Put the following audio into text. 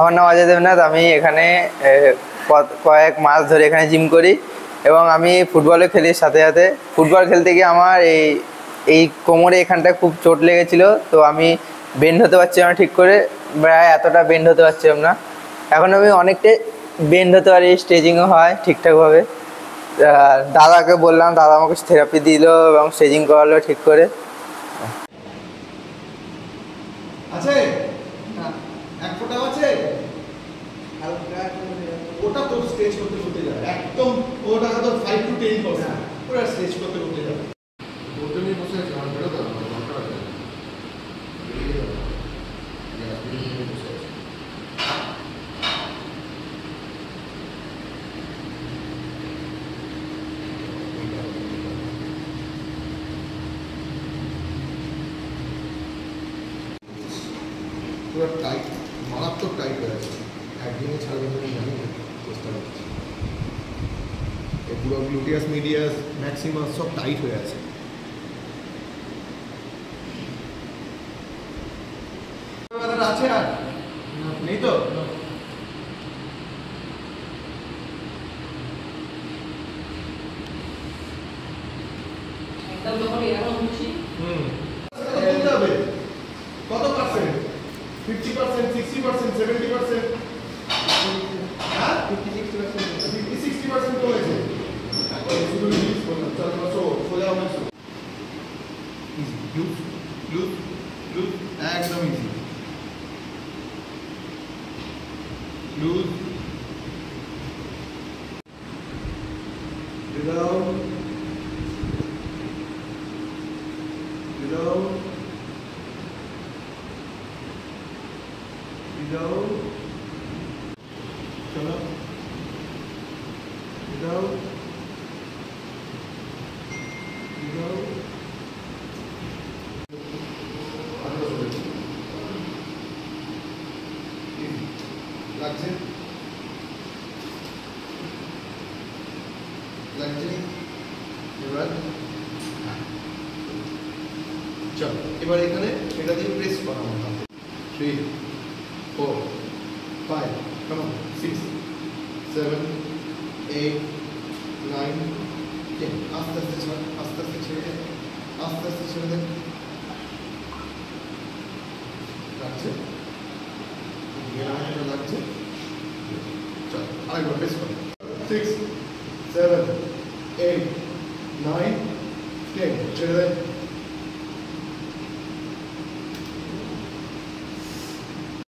আমার নাম অজয় দেবনাথ। আমি এখানে কয়েক মাস ধরে এখানে জিম করি এবং আমি ফুটবলও খেলি। সাথে সাথে ফুটবল খেলতে গিয়ে আমার এই কোমরে এখানটায় খুব চোট লেগেছিলো, তো আমি বেন্ড হতে পারছিলাম না ঠিক করে, প্রায় এতটা বেন্ড হতে পারছিলাম না। এখন আমি অনেকটাই বেন্ড হতে পারি, স্ট্রেচিংও হয় ঠিকঠাকভাবে। দাদাকে বললাম, দাদা আমাকে থেরাপি দিল এবং স্ট্রেচিং করালো ঠিক করে। আছে এক ফোঁটা আছে ওটা তো স্ট্রেচ করতে করতে যাবে একদম, ওটা তো 5 to 10% পুরো স্ট্রেচ করতে করতে যাবে। ওটা নিয়ে বসে আছে আমার বেরো দাও দরকার আছে পুরো টাইট, মারাত্মক টাইট হয়ে আছে। একদিনে ছাড়বে না জানি না, চেষ্টা করছি। এই পুরো গ্লুটিয়াস মিডিয়াস ম্যাক্সিমাস সব টাইট হয়ে আছে। আছে আর নেই তো? কত পার্সেন্ট? 50%, 60%, 70%? হ্যাঁ 50-60% কমেছে। শুধু রিলিজ করলাম, চলো সোজা হবে। ইজি, লুজ লুজ লুজ, একদম ইজি লুজ। Without चलो চলো এবার এখানে এটা দিয়ে প্রেস করা হবে। 3 4 5 come on 6 7 8 9 10 আস্তে আস্তে ছেড়ে আস্তে আস্তে ছেড়ে দেন। লাগছে লাগছে। চলো আরেকবার প্রেস করো।